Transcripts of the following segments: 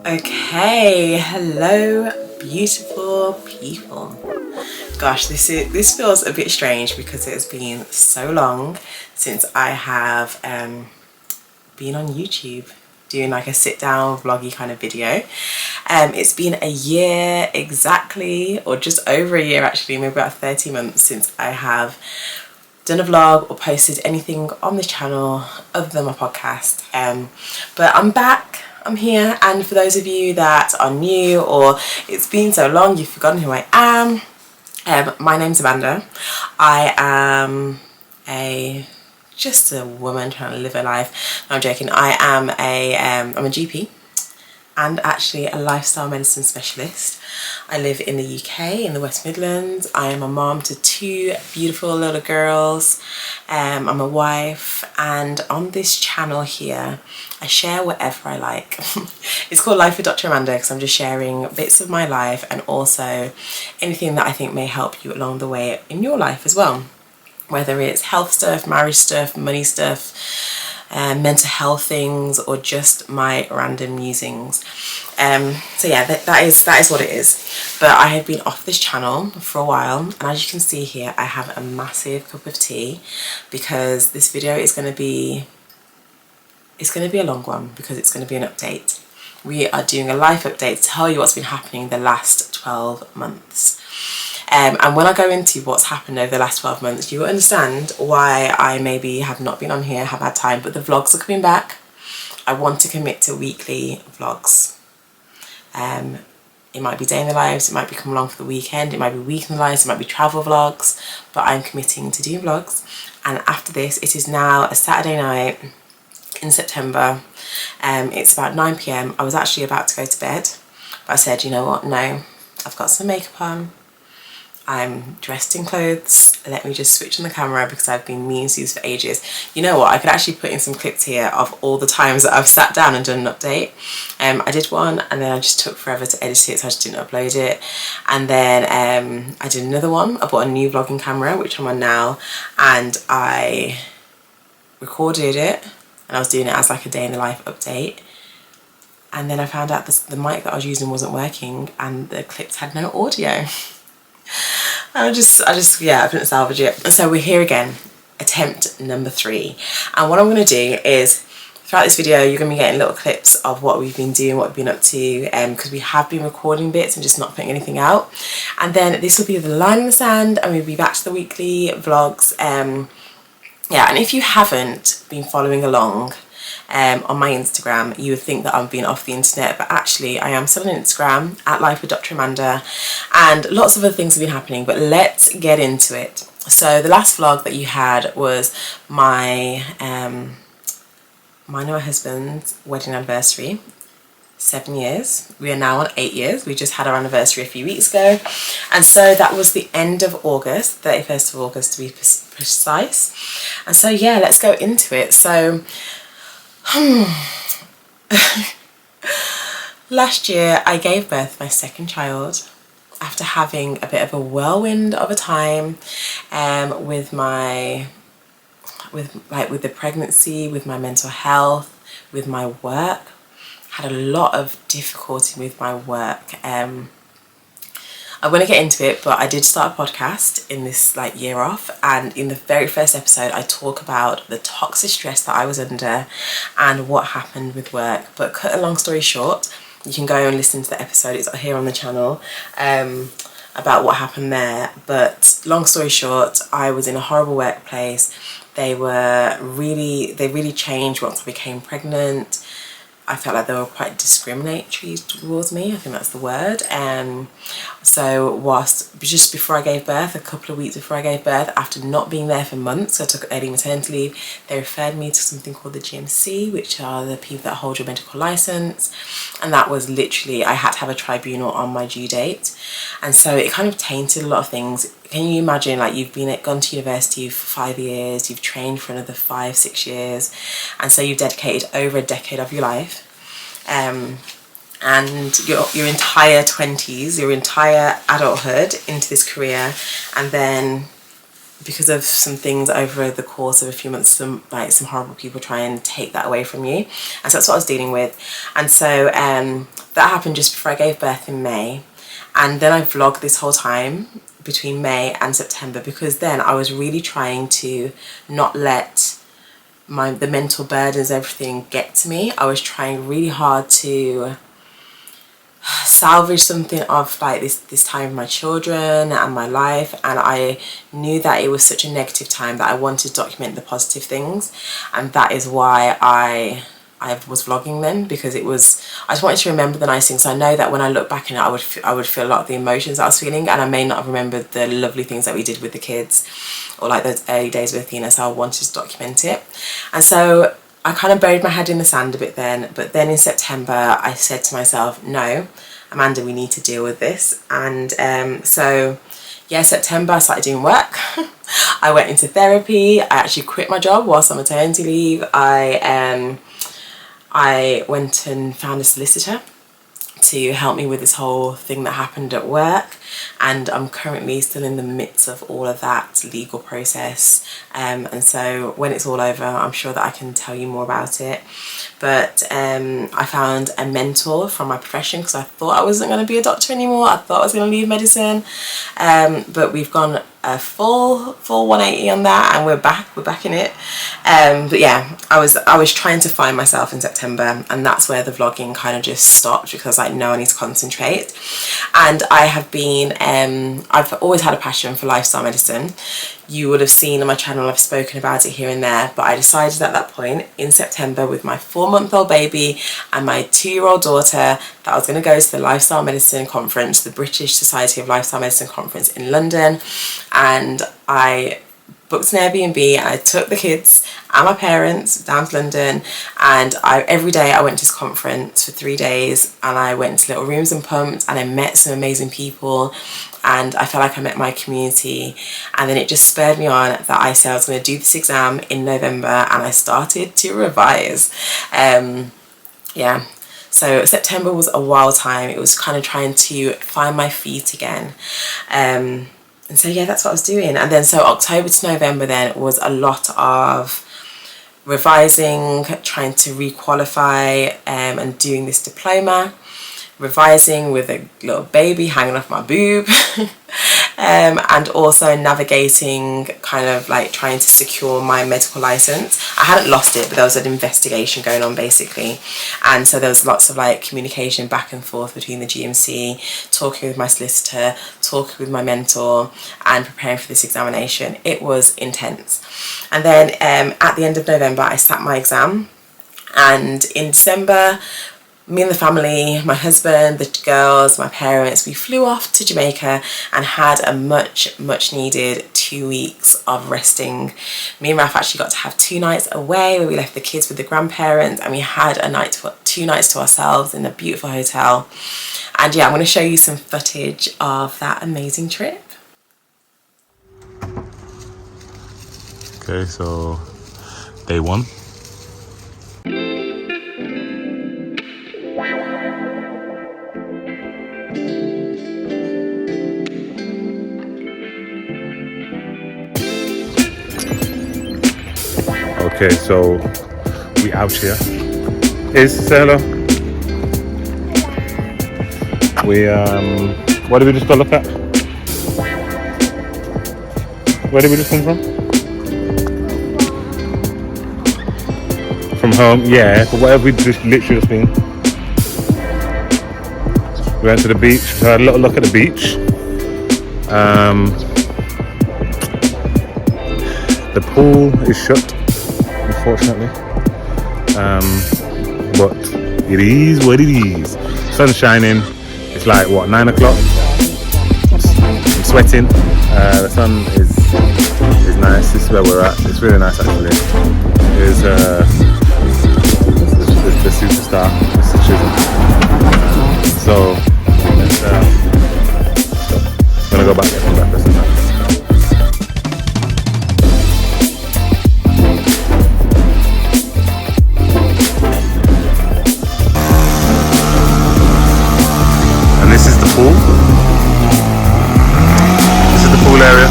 Okay, hello beautiful people. Gosh, this feels a bit strange because it has been so long since I have been on YouTube doing like a sit down vloggy kind of video. It's been a year exactly, or just over a year actually, maybe about 30 months since I have done a vlog or posted anything on this channel other than my podcast. But I'm back, I'm here, and for those of you that are new or it's been so long you've forgotten who I am, my name's Amanda. I am just a woman trying to live her life. No, I'm joking. I'm a GP and actually a lifestyle medicine specialist. I live in the UK, in the West Midlands. I am a mom to two beautiful little girls. I'm a wife, and on this channel here, I share whatever I like. It's called Life with Dr. Amanda because I'm just sharing bits of my life and also anything that I think may help you along the way in your life as well. Whether it's health stuff, marriage stuff, money stuff, mental health things, or just my random musings. So yeah, that is what it is. But I have been off this channel for a while, and as you can see here, I have a massive cup of tea because this video is going to be a long one because it's going to be an update. We are doing a life update to tell you what's been happening the last 12 months. And when I go into what's happened over the last 12 months, you will understand why I maybe have not been on here, have had time, but the vlogs are coming back. I want to commit to weekly vlogs. It might be day in the lives, it might be come along for the weekend, it might be week in the lives, it might be travel vlogs, but I'm committing to doing vlogs. And after this, it is now a Saturday night in September. It's about 9 p.m. I was actually about to go to bed, but I said, you know what, no, I've got some makeup on. I'm dressed in clothes, let me just switch on the camera because I've been meaning to do this for ages. You know what, I could actually put in some clips here of all the times that I've sat down and done an update. I did one and then I just took forever to edit it, so I just didn't upload it. And then I did another one. I bought a new vlogging camera, which I'm on now, and I recorded it and I was doing it as like a day in the life update. And then I found out the mic that I was using wasn't working and the clips had no audio. I couldn't salvage it. And so we're here again, attempt number 3. And what I'm going to do is, throughout this video, you're going to be getting little clips of what we've been doing, what we've been up to, because we have been recording bits and just not putting anything out. And then this will be the line in the sand, and we'll be back to the weekly vlogs. Yeah, and if you haven't been following along on my Instagram, you would think that I'm being off the internet, but actually I am still on Instagram at Life with Dr. Amanda, and lots of other things have been happening, but let's get into it. So the last vlog that you had was mine and my husband's wedding anniversary. 7 years. We are now on 8 years. We just had our anniversary a few weeks ago, and so that was the end of August, 31st of August to be precise. And so yeah, let's go into it. So last year I gave birth to my second child after having a bit of a whirlwind of a time with the pregnancy, with my mental health, with my work. Had a lot of difficulty with my work. I'm going to get into it, but I did start a podcast in this year off, and in the very first episode I talk about the toxic stress that I was under and what happened with work. But cut a long story short, you can go and listen to the episode, it's here on the channel, about what happened there. But long story short, I was in a horrible workplace. They really changed once I became pregnant. I felt like they were quite discriminatory towards me, I think that's the word. So just before I gave birth, a couple of weeks before I gave birth, after not being there for months, I took early maternity leave, they referred me to something called the GMC, which are the people that hold your medical license. And that was literally, I had to have a tribunal on my due date. And so it kind of tainted a lot of things. Can you imagine, you've gone to university for 5 years, you've trained for another 5-6 years, and so you've dedicated over a decade of your life, and your entire 20s, your entire adulthood into this career, and then because of some things over the course of a few months, some horrible people try and take that away from you. And so that's what I was dealing with. And so that happened just before I gave birth in May. And then I vlogged this whole time between May and September, because then I was really trying to not let the mental burdens, everything get to me. I was trying really hard to salvage something of like this time with my children and my life, and I knew that it was such a negative time that I wanted to document the positive things, and that is why I was vlogging then, because I just wanted to remember the nice things. I know that when I look back on it, I would feel a lot of the emotions I was feeling, and I may not have remembered the lovely things that we did with the kids or like those early days with Athena, so I wanted to document it. And so I kind of buried my head in the sand a bit then, but then in September I said to myself, no, Amanda, we need to deal with this. And so yeah, September I started doing work. I went into therapy. I actually quit my job whilst on maternity leave. I went and found a solicitor to help me with this whole thing that happened at work, and I'm currently still in the midst of all of that legal process, and so when it's all over I'm sure that I can tell you more about it. But I found a mentor from my profession, because I thought I wasn't going to be a doctor anymore. I thought I was going to leave medicine, but we've gone a full 180 on that, and we're back in it. But yeah, I was trying to find myself in September, and that's where the vlogging kind of just stopped, because I know I need to concentrate. And I have been I've always had a passion for lifestyle medicine. You would have seen on my channel I've spoken about it here and there, but I decided at that point in September, with my 4-month-old baby and my 2-year-old daughter, that I was going to go to the Lifestyle Medicine Conference, the British Society of Lifestyle Medicine Conference in London. And I booked an Airbnb, and I took the kids and my parents down to London, and every day I went to this conference for 3 days, and I went to little rooms and pumped, and I met some amazing people, and I felt like I met my community. And then it just spurred me on that I said I was going to do this exam in November, and I started to revise. Yeah, so September was a wild time. It was kind of trying to find my feet again. And so yeah, that's what I was doing. And then so October to November then was a lot of revising, trying to requalify, and doing this diploma, revising with a little baby hanging off my boob, and also navigating, kind of like trying to secure my medical license. I hadn't lost it, but there was an investigation going on basically, and so there was lots of like communication back and forth between the GMC, talking with my solicitor, talking with my mentor, and preparing for this examination. It was intense. And then at the end of November I sat my exam, and in December, me and the family, my husband, the girls, my parents, we flew off to Jamaica and had a much needed 2 weeks of resting. Me and Ralph actually got to have 2 nights away where we left the kids with the grandparents, and we had 2 nights to ourselves in a beautiful hotel. And yeah, I'm going to show you some footage of that amazing trip. Okay, so day 1. Okay, so we out here. Say hello. We what did we just go look at? Where did we just come from? From home, yeah. But where have we just literally just been? We went to the beach. So I had a little look at the beach. The pool is shut, unfortunately, but it is what it is. Sun's shining. It's like what, 9 o'clock. I'm sweating. The sun is nice. This is where we're at. It's really nice actually. Here's the superstar, Mr. Chisholm. So I'm gonna go back and get some breakfast and that. This is the pool. This is the pool area.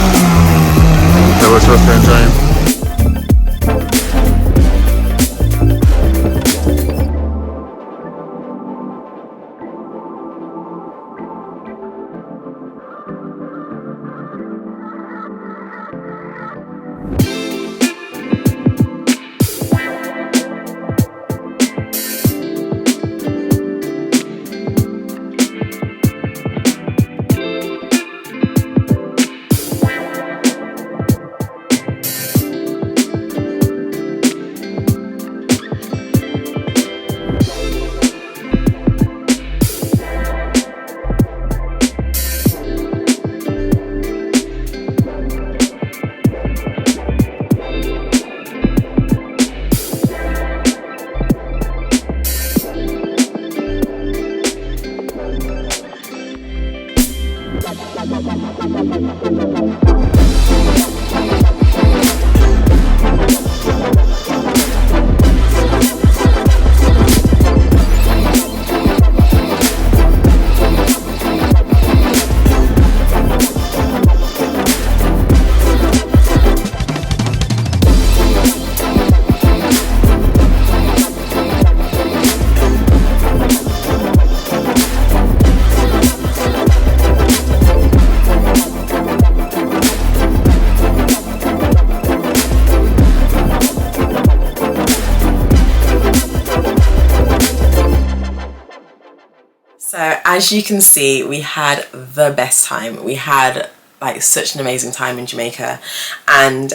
as you can see, we had the best time. We had like such an amazing time in Jamaica, and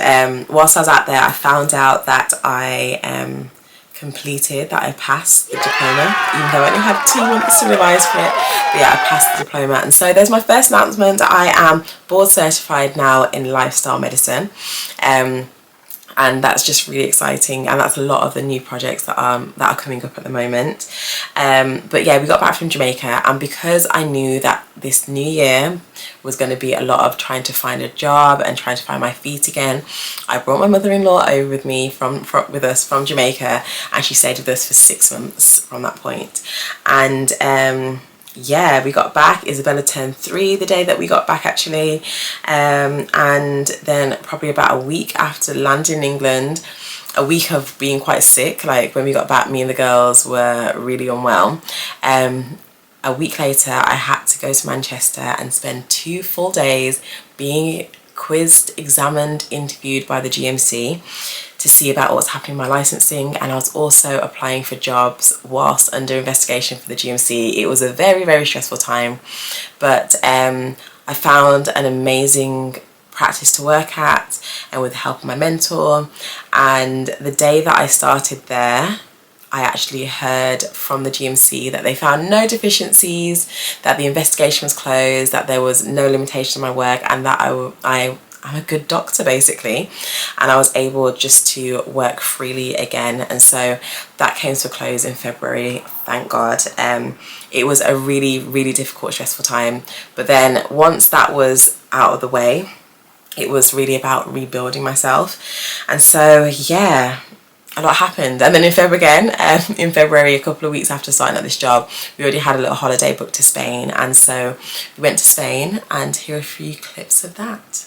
whilst I was out there, I found out that I passed the diploma, even though I only had 2 months to revise for it. But yeah, I passed the diploma, and so there's my first announcement. I am board certified now in lifestyle medicine, and that's just really exciting, and that's a lot of the new projects that are coming up at the moment. But yeah, we got back from Jamaica, and because I knew that this new year was going to be a lot of trying to find a job and trying to find my feet again, I brought my mother-in-law over with me with us from Jamaica, and she stayed with us for 6 months from that point. And yeah, we got back. Isabella turned 3 the day that we got back, actually, and then probably about a week after landing in England, a week of being quite sick, like when we got back, me and the girls were really unwell. A week later, I had to go to Manchester and spend 2 full days being quizzed, examined, interviewed by the GMC to see about what's happening with my licensing, and I was also applying for jobs whilst under investigation for the GMC. It was a very, very stressful time, but I found an amazing practice to work at, and with the help of my mentor. And the day that I started there, I actually heard from the GMC that they found no deficiencies, that the investigation was closed, that there was no limitation on my work, and that I'm a good doctor, basically, and I was able just to work freely again. And so that came to a close in February, thank God. It was a really, really difficult, stressful time, but then once that was out of the way, it was really about rebuilding myself. And so yeah, a lot happened. And then in February, a couple of weeks after starting at this job, we already had a little holiday booked to Spain, and so we went to Spain, and here are a few clips of that.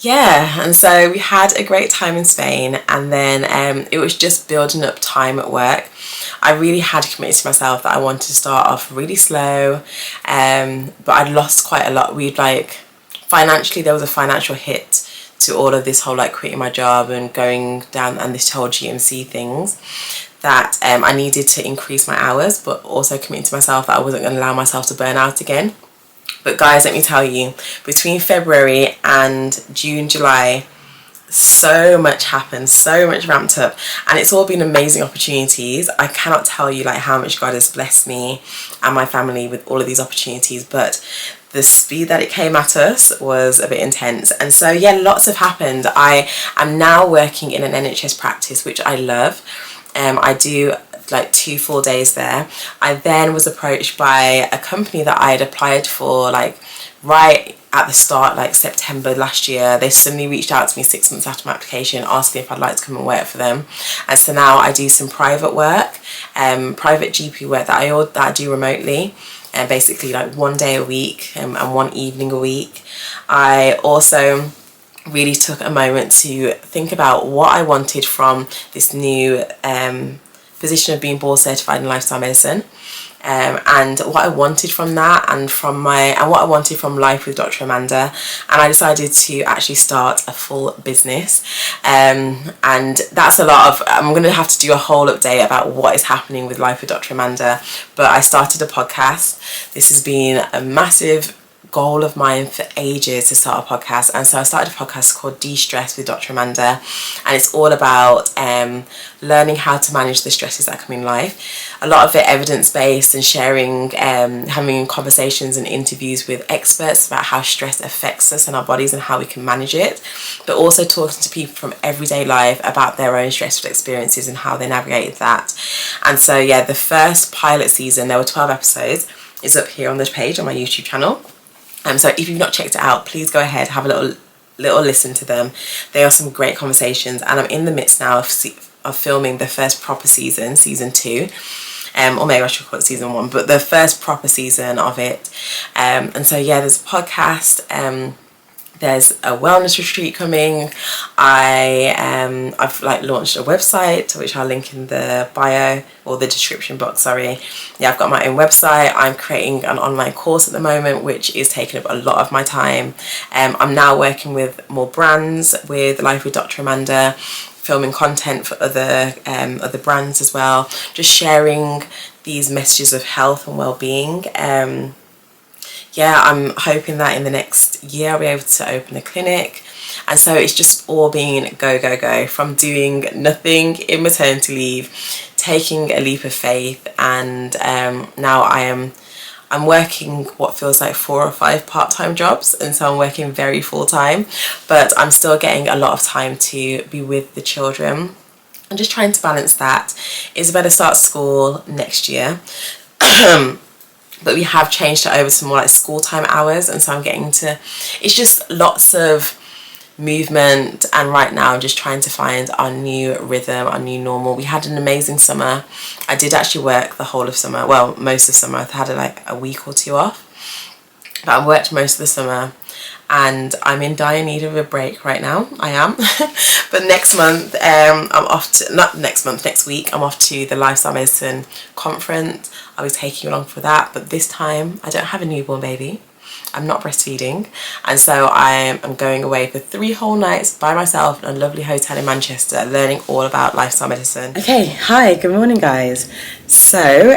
Yeah, and so we had a great time in Spain, and then it was just building up time at work. I really had committed to myself that I wanted to start off really slow, but I'd lost quite a lot. Financially, there was a financial hit to all of this whole like quitting my job and going down and this whole GMC things, that I needed to increase my hours, but also committing to myself that I wasn't going to allow myself to burn out again. But guys, let me tell you, between February and June, July, so much happened, so much ramped up, and it's all been amazing opportunities. I cannot tell you like how much God has blessed me and my family with all of these opportunities, but the speed that it came at us was a bit intense. And so yeah, lots have happened. I am now working in an NHS practice, which I love. I do like 2 full days there. I then was approached by a company that I had applied for like right at the start, like September last year. They suddenly reached out to me 6 months after my application, asking if I'd like to come and work for them. And so now I do some private work, private GP work that I do remotely, and basically like 1 day a week and 1 evening a week. I also really took a moment to think about what I wanted from this new position of being board certified in lifestyle medicine, and what I wanted from that, and what I wanted from life with Dr. Amanda. And I decided to actually start a full business, and that's a lot of, I'm going to have to do a whole update about what is happening with life with Dr. Amanda. But I started a podcast. This has been a massive goal of mine for ages to start a podcast, and so I started a podcast called De-Stress with Dr. Amanda, and it's all about learning how to manage the stresses that come in life. A lot of it evidence-based and sharing, having conversations and interviews with experts about how stress affects us and our bodies and how we can manage it, but also talking to people from everyday life about their own stressful experiences and how they navigated that. And so yeah, the first pilot season, there were 12 episodes, is up here on this page on my YouTube channel. So if you've not checked it out, please go ahead, have a little listen to them. They are some great conversations, and I'm in the midst now of filming the first proper season 2, or maybe I should call it season 1, but the first proper season of it. And so yeah, there's a podcast, there's a wellness retreat coming. I've like launched a website, which I'll link in the bio or the description box, sorry. Yeah, I've got my own website. I'm creating an online course at the moment, which is taking up a lot of my time. I'm now working with more brands, with Life with Dr. Amanda, filming content for other brands as well, just sharing these messages of health and well-being. Yeah, I'm hoping that in the next year I'll be able to open a clinic. And so it's just all been go, go, go, from doing nothing in maternity leave, taking a leap of faith, and now I'm working what feels like 4 or 5 part-time jobs, and so I'm working very full-time, but I'm still getting a lot of time to be with the children. I'm just trying to balance that. Isabella starts school next year. But we have changed it over to more like school time hours, and so I'm getting to, it's just lots of movement, and right now I'm just trying to find our new rhythm, our new normal. We had an amazing summer. I did actually work the whole of summer, well, most of summer. I had like a week or 2 off, but I worked most of the summer, and I'm in dire need of a break right now. I am. But next month, I'm off to, not next month, next week, I'm off to the Lifestyle Medicine conference. I'll be taking you along for that, but this time I don't have a newborn baby. I'm not breastfeeding, and so I am going away for 3 whole nights by myself in a lovely hotel in Manchester, learning all about lifestyle medicine. Okay, hi, good morning guys. So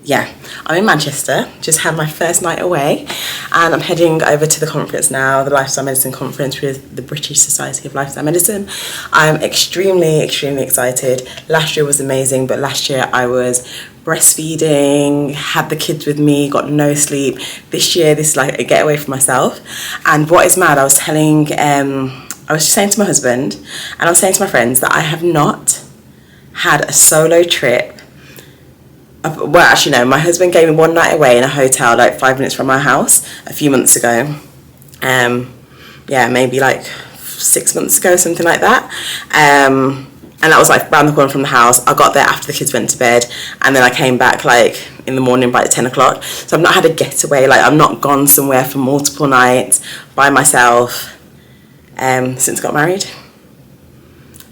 yeah, I'm in Manchester, just had my first night away, and I'm heading over to the conference now, the Lifestyle Medicine conference with the British Society of Lifestyle Medicine. I'm extremely excited. Last year was amazing, but last year I was breastfeeding, had the kids with me, got no sleep. This year, this is like a getaway for myself. And what is mad, I was saying to my husband, and I was saying to my friends that I have not had a solo trip. Well, actually no, my husband gave me 1 night away in a hotel like 5 minutes from my house a few months ago. Yeah, maybe like 6 months ago, something like that. And that was like round the corner from the house. I got there after the kids went to bed, and then I came back like in the morning by 10 o'clock. So I've not had a getaway, like I've not gone somewhere for multiple nights by myself since I got married.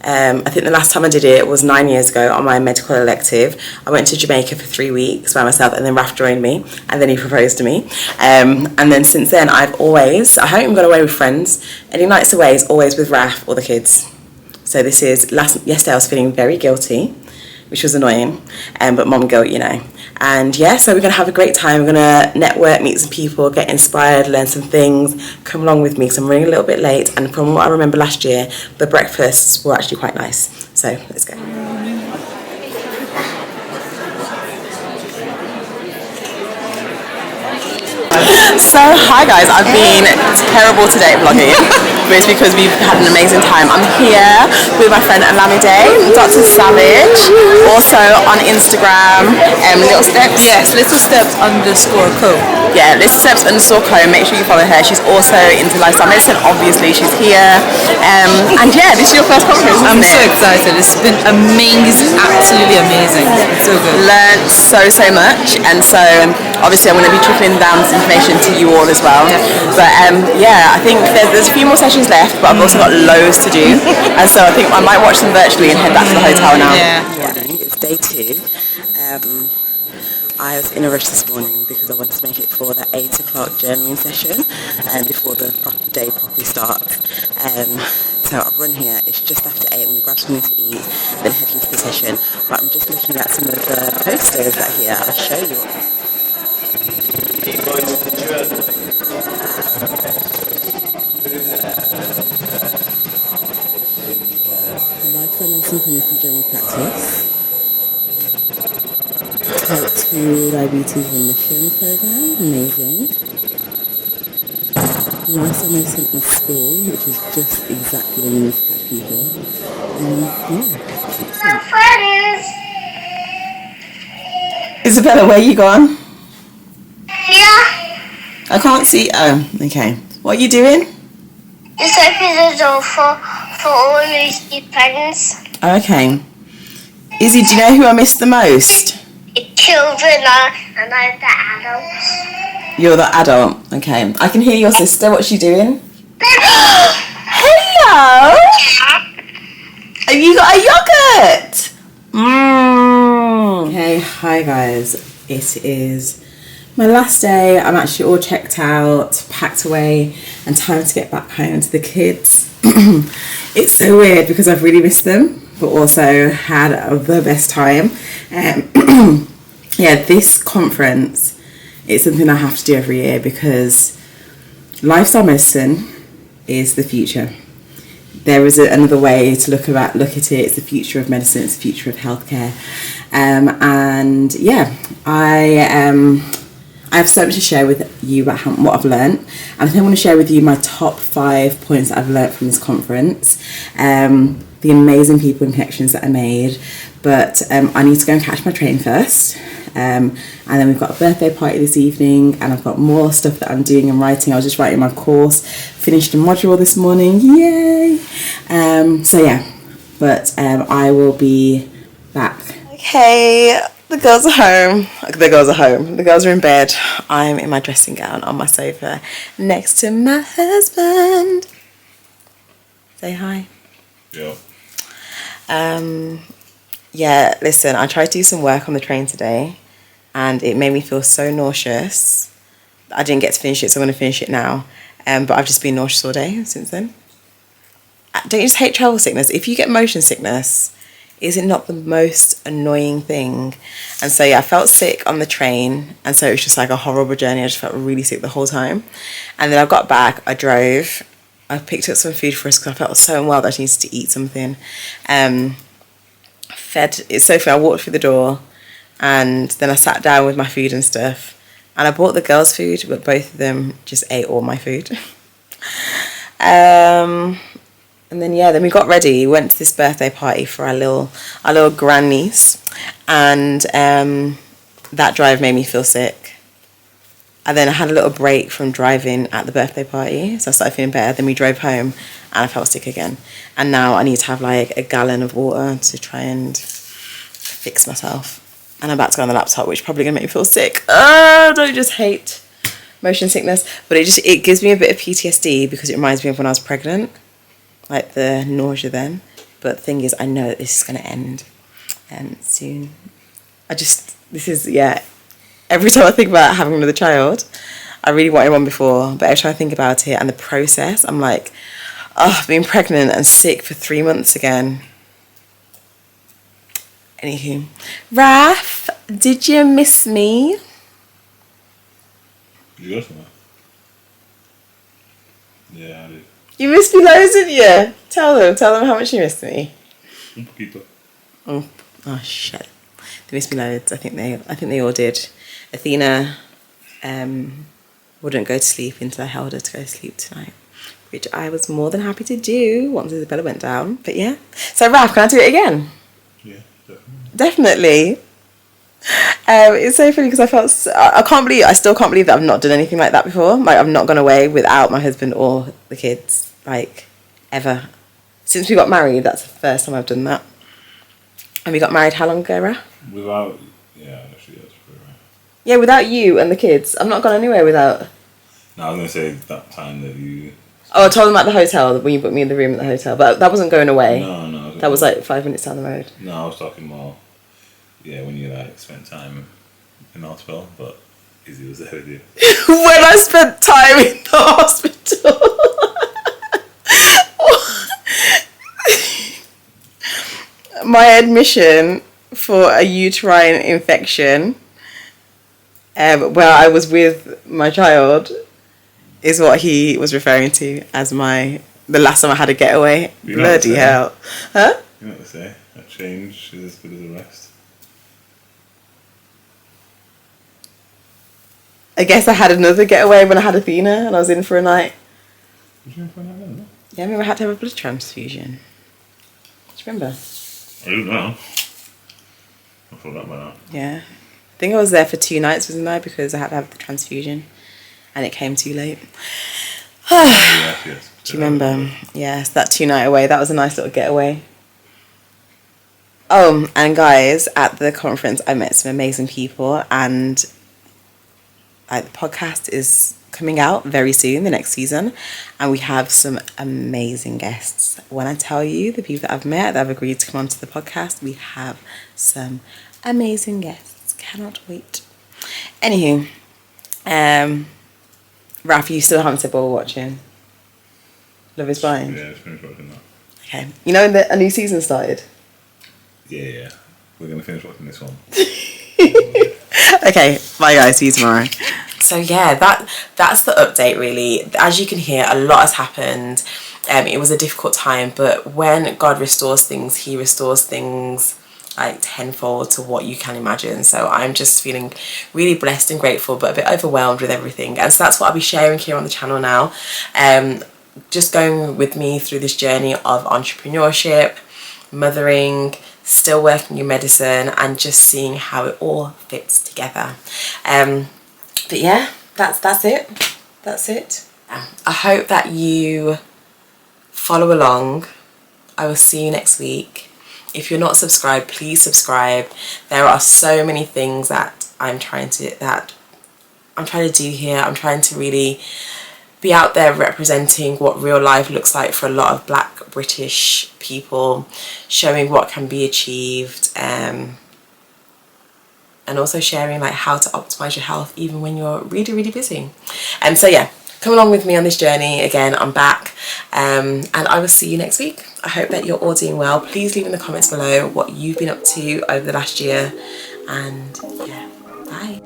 I think the last time I did it was 9 years ago on my medical elective. I went to Jamaica for 3 weeks by myself, and then Raf joined me, and then he proposed to me. And then since then I haven't even gone away with friends. Any nights away is always with Raf or the kids. So this is, yesterday I was feeling very guilty, which was annoying, but mom guilt, you know. And yeah, so we're going to have a great time. We're going to network, meet some people, get inspired, learn some things. Come along with me, because I'm running a little bit late, and from what I remember last year, the breakfasts were actually quite nice. So let's go. So hi guys, I've been terrible today vlogging, but it's because we've had an amazing time. I'm here with my friend Alamide, Dr. Savage, also on Instagram, Little Steps. Yes, Little Steps _co. Yeah, Little Steps _co. Make sure you follow her. She's also into lifestyle medicine. Obviously, she's here. And yeah, this is your first conference. I'm so excited. It's been amazing, absolutely amazing. It's so good. Learned so much, and so obviously I'm going to be trickling down this information to you all as well. But yeah, I think there's a few more sessions left, but I've also got loads to do, and so I think I might watch them virtually and head back to the hotel now. Yeah. It's day 2. I was in a rush this morning because I wanted to make it for that 8 o'clock journaling session before the day properly starts. So I've run here, it's just after 8, I'm going to grab something to eat, then head into the session. But I'm just looking at some of the posters that are here, I'll show you. Listen to me from general practice. Type 2 diabetes remission program, amazing. Lifestyle medicine in school, which is just exactly what you need to catch people. Isabella, where you gone? Yeah. I can't see. Oh, okay. What are you doing? Just open the door for all these friends. Okay. Izzy, do you know who I miss the most? The children and I'm the adults. You're the adult. Okay. I can hear your sister. What's she doing? Hello. Have you got a yogurt? Okay. Hi guys. It is my last day. I'm actually all checked out, packed away, and time to get back home to the kids. It's so weird because I've really missed them, but also had the best time. Yeah, this conference, it's something I have to do every year because lifestyle medicine is the future. There is another way to look at it. It's the future of medicine. It's the future of healthcare. And yeah, I have so much to share with you about what I've learned. And I think I want to share with you my top 5 points that I've learned from this conference. The amazing people and connections that I made. But I need to go and catch my train first. And then we've got a birthday party this evening, and I've got more stuff that I'm doing and writing. I was just writing my course, finished a module this morning, yay! So yeah, but I will be back. Okay, the girls are home. The girls are in bed. I'm in my dressing gown on my sofa next to my husband. Say hi. Yeah. Yeah, listen, I tried to do some work on the train today and it made me feel so nauseous. I didn't get to finish it, so I'm going to finish it now. But I've just been nauseous all day since then. Don't you just hate travel sickness? If you get motion sickness, is it not the most annoying thing? And so, yeah, I felt sick on the train. And so it was just like a horrible journey. I just felt really sick the whole time. And then I got back, I drove. I picked up some food for us because I felt so unwell that I needed to eat something. It's so funny, I walked through the door and then I sat down with my food and stuff. And I bought the girls' food, but both of them just ate all my food. And then then we got ready, went to this birthday party for our little grandniece, and that drive made me feel sick. And then I had a little break from driving at the birthday party, so I started feeling better. Then we drove home and I felt sick again. And now I need to have like a gallon of water to try and fix myself. And I'm about to go on the laptop, which is probably gonna make me feel sick. Oh, don't just hate motion sickness. But it gives me a bit of PTSD because it reminds me of when I was pregnant. Like the nausea then. But the thing is, I know that this is going to end soon. Every time I think about having another child, I really wanted one before, but every time I think about it and the process, I'm like, being pregnant and sick for 3 months again. Anywho, Raf, did you miss me? You got somewhere? Yeah, I did. You missed me loads, didn't you? Tell them how much you missed me. Un poquito. Oh shit. They missed me loads. I think they all did. Athena wouldn't go to sleep until I held her to go to sleep tonight, which I was more than happy to do once Isabella went down. But yeah. So Raf, can I do it again? Yeah, definitely. It's so funny because I still can't believe that I've not done anything like that before. Like, I've not gone away without my husband or the kids, like, ever. Since we got married, that's the first time I've done that. And we got married how long ago, Ra? Actually, that's pretty right. Yeah, without you and the kids. I've not gone anywhere without... No, I was going to say that time that you... Oh, I told them at the hotel, when you put me in the room at the hotel. But that wasn't going away. No. That was like 5 minutes down the road. No, I was talking more... Yeah, when you like spent time in the hospital, but Izzy was there with you. When I spent time in the hospital. My admission for a uterine infection, where I was with my child, is what he was referring to as the last time I had a getaway. Bloody hell. Huh? You know what to say. change is as good as the rest. I guess I had another getaway when I had Athena and I was in for a night. Did you find out then? Yeah, I remember I had to have a blood transfusion. Do you remember? I don't know. I thought that by now. Yeah. I think I was there for 2 nights, wasn't I? Because I had to have the transfusion and it came too late. Yes. Do you remember? Yes, that 2-night away. That was a nice little getaway. Oh, and guys, at the conference, I met some amazing people, and the podcast is coming out very soon, the next season, and we have some amazing guests. When I tell you the people that I've met that have agreed to come onto the podcast, we have some amazing guests. Cannot wait. Anywho, Ralph, you still haven't said what we're watching. Love is Blind. Yeah, it's finished watching that. Okay. You know when a new season started? Yeah. We're going to finish watching this one. Okay, bye guys, see you tomorrow. So yeah, that's the update really. As you can hear, a lot has happened. It was a difficult time, but when God restores things, he restores things like tenfold to what you can imagine. So I'm just feeling really blessed and grateful, but a bit overwhelmed with everything. And so that's what I'll be sharing here on the channel now. Just going with me through this journey of entrepreneurship, mothering, still working in medicine, and just seeing how it all fits together. But yeah, that's it. That's it. I hope that you follow along. I will see you next week. If you're not subscribed, please subscribe. There are so many things that I'm trying to do here. I'm trying to really be out there representing what real life looks like for a lot of Black British people, showing what can be achieved, and also sharing like how to optimize your health even when you're really, really busy. And so yeah, come along with me on this journey. Again, I'm back, and I will see you next week. I hope that you're all doing well. Please leave in the comments below what you've been up to over the last year, and yeah, bye.